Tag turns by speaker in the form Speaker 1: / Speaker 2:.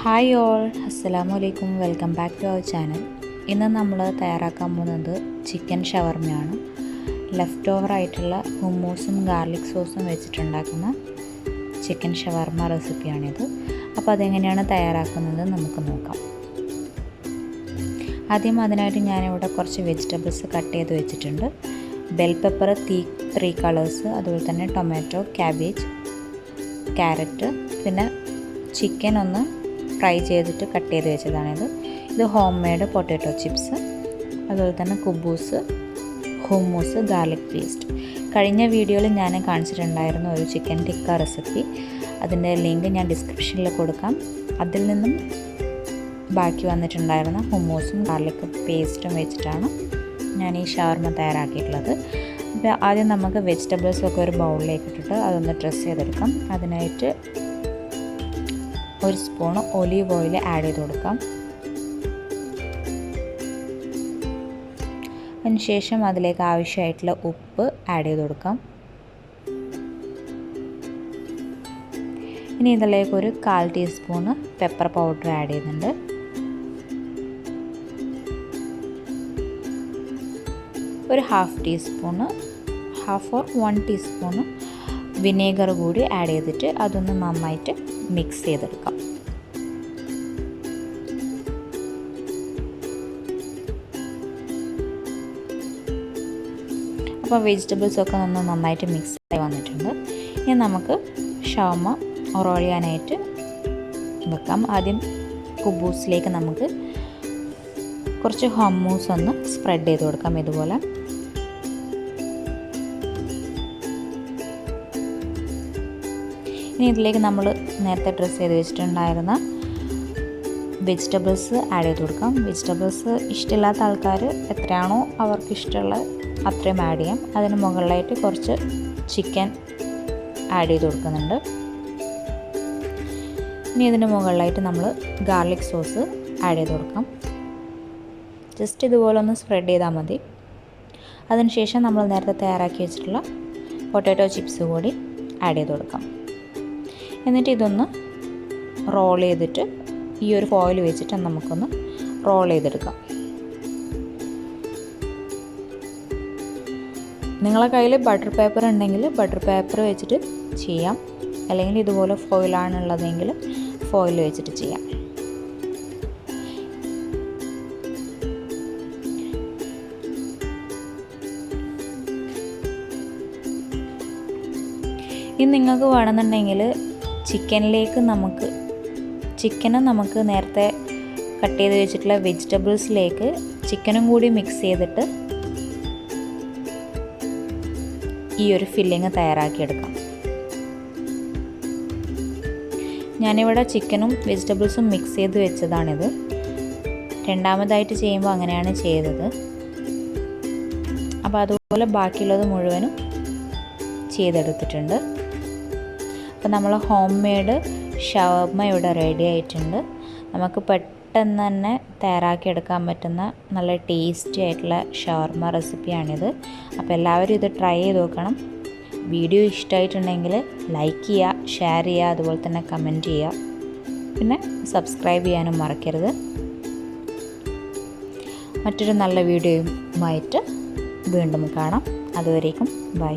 Speaker 1: Hi all, അസ്സലാമു അലൈക്കും. Welcome back to our channel. ഇന്ന് നമ്മൾ തയ്യാറാക്കാൻ പോകുന്നത് ചിക്കൻ ഷവർമയാണ്. ലെഫ്റ്റ് ഓവർ ആയിട്ടുള്ള ഹുമ്മൂസും ഗാർലിക് സോസും വെച്ചിട്ടുണ്ടാക്കുന്ന ചിക്കൻ ഷവർമ റെസിപ്പിയാണിത്. അപ്പോൾ അതെങ്ങനെയാണ് തയ്യാറാക്കുന്നത് നമുക്ക് നോക്കാം. ആദ്യം അതിനായിട്ട് ഞാനിവിടെ കുറച്ച് വെജിറ്റബിൾസ് കട്ട് ചെയ്ത് വെച്ചിട്ടുണ്ട്. ബെൽ പെപ്പർ 3 കളേഴ്സ്, അതുപോലെ തന്നെ ടൊമാറ്റോ, ക്യാബേജ്, ക്യാരറ്റ്, പിന്നെ ചിക്കൻ ഒന്ന് ഫ്രൈ ചെയ്തിട്ട് കട്ട് ചെയ്ത് വെച്ചതാണിത്. ഇത് ഹോം മെയ്ഡ് പൊട്ടാറ്റോ ചിപ്സ്, അതുപോലെ തന്നെ കുബൂസ്, ഹുമ്മൂസ്, ഗാർലിക് പേസ്റ്റ്. കഴിഞ്ഞ വീഡിയോയിൽ ഞാൻ കാണിച്ചിട്ടുണ്ടായിരുന്നു ഒരു ചിക്കൻ ടിക്ക റെസിപ്പി. അതിൻ്റെ ലിങ്ക് ഞാൻ ഡിസ്ക്രിപ്ഷനിൽ കൊടുക്കാം. അതിൽ നിന്നും ബാക്കി വന്നിട്ടുണ്ടായിരുന്ന ഹുമ്മൂസും ഗാർലിക് പേസ്റ്റും വെച്ചിട്ടാണ് ഞാൻ ഈ ഷവർമ തയ്യാറാക്കിയിട്ടുള്ളത്. അപ്പോൾ ആദ്യം നമുക്ക് വെജിറ്റബിൾസൊക്കെ ഒരു ബൗളിലേക്ക് ഇട്ടിട്ട് അതൊന്ന് ഡ്രസ് ചെയ്തെടുക്കാം. അതിനായിട്ട് 1 സ്പൂൺ ഒലീവ് ഓയിൽ ആഡ് ചെയ്ത് കൊടുക്കാം. അതിനുശേഷം അതിലേക്ക് ആവശ്യമായിട്ടുള്ള ഉപ്പ് ആഡ് ചെയ്ത് കൊടുക്കാം. ഇനി ഇതിലേക്ക് ഒരു 1/4 ടീസ്പൂണ് പെപ്പർ പൗഡർ ആഡ് ചെയ്യുന്നുണ്ട്. ഒരു 1/2 ടീസ്പൂണ് 1 ടീസ്പൂണ് വിനേഗർ കൂടി ആഡ് ചെയ്തിട്ട് അതൊന്ന് നന്നായിട്ട് മിക്സ് ചെയ്തെടുക്കാം. അപ്പോൾ വെജിറ്റബിൾസൊക്കെ നന്നായിട്ട് മിക്സ് ആയി വന്നിട്ടുണ്ട്. ഇനി നമുക്ക് ഷവർമ റോൾ ചെയ്യാനായിട്ട് വെക്കാം. ആദ്യം കുബൂസിലേക്ക് നമുക്ക് കുറച്ച് ഹമ്മൂസ് ഒന്ന് സ്പ്രെഡ് ചെയ്ത് കൊടുക്കാം. ഇതുപോലെ ഇനി ഇതിലേക്ക് നമ്മൾ നേരത്തെ ഡ്രസ് ചെയ്ത് വെച്ചിട്ടുണ്ടായിരുന്ന വെജിറ്റബിൾസ് ആഡ് ചെയ്ത് കൊടുക്കാം. വെജിറ്റബിൾസ് ഇഷ്ടമില്ലാത്ത ആൾക്കാർ എത്രയാണോ അവർക്ക് ഇഷ്ടമുള്ള അത്രയും ആഡ് ചെയ്യാം. അതിന് മുകളിലായിട്ട് കുറച്ച് ചിക്കൻ ആഡ് ചെയ്ത് കൊടുക്കുന്നുണ്ട്. ഇനി ഇതിന് മുകളിലായിട്ട് നമ്മൾ ഗാർലിക് സോസ് ആഡ് ചെയ്ത് കൊടുക്കാം. ജസ്റ്റ് ഇതുപോലെ ഒന്ന് സ്പ്രെഡ് ചെയ്താൽ മതി. അതിനുശേഷം നമ്മൾ നേരത്തെ തയ്യാറാക്കി വെച്ചിട്ടുള്ള പൊട്ടാറ്റോ ചിപ്സ് കൂടി ആഡ് ചെയ്ത് കൊടുക്കാം. എന്നിട്ട് ഇതൊന്ന് റോൾ ചെയ്തിട്ട് ഈ ഒരു ഫോയിൽ വെച്ചിട്ട് നമുക്കൊന്ന് റോൾ ചെയ്തെടുക്കാം. നിങ്ങളുടെ കയ്യിൽ ബട്ടർ പേപ്പർ ഉണ്ടെങ്കിൽ ബട്ടർ പേപ്പർ വെച്ചിട്ട് ചെയ്യാം, അല്ലെങ്കിൽ ഇതുപോലെ ഫോയിലാണുള്ളതെങ്കിൽ ഫോയിൽ വെച്ചിട്ട് ചെയ്യാം. ഇനി നിങ്ങൾക്ക് വേണമെന്നുണ്ടെങ്കിൽ ചിക്കനും നമുക്ക് നേരത്തെ കട്ട് ചെയ്ത് വെച്ചിട്ടുള്ള വെജിറ്റബിൾസിലേക്ക് ചിക്കനും കൂടി മിക്സ് ചെയ്തിട്ട് ഈ ഒരു ഫില്ലിങ് തയ്യാറാക്കിയെടുക്കാം. ഞാനിവിടെ ചിക്കനും വെജിറ്റബിൾസും മിക്സ് ചെയ്ത് വെച്ചതാണിത്. രണ്ടാമതായിട്ട് ചെയ്യുമ്പോൾ അങ്ങനെയാണ് ചെയ്തത്. അപ്പോൾ അതുപോലെ ബാക്കിയുള്ളത് മുഴുവനും ചെയ്തെടുത്തിട്ടുണ്ട്. അപ്പോൾ നമ്മൾ ഹോം മെയ്ഡ് ഷവർമ ഇവിടെ റെഡി ആയിട്ടുണ്ട്. നമുക്ക് പെട്ടെന്ന് തന്നെ തയ്യാറാക്കിയെടുക്കാൻ പറ്റുന്ന നല്ല ടേസ്റ്റി ആയിട്ടുള്ള ഷവർമ റെസിപ്പിയാണിത്. അപ്പോൾ എല്ലാവരും ഇത് ട്രൈ ചെയ്ത് നോക്കണം. വീഡിയോ ഇഷ്ടമായിട്ടുണ്ടെങ്കിൽ ലൈക്ക് ചെയ്യുക, ഷെയർ ചെയ്യുക, അതുപോലെ തന്നെ കമൻറ്റ് ചെയ്യുക. പിന്നെ സബ്സ്ക്രൈബ് ചെയ്യാനും മറക്കരുത്. മറ്റൊരു നല്ല വീഡിയോയുമായിട്ട് വീണ്ടും കാണാം. അതുവരേക്കും ബൈ.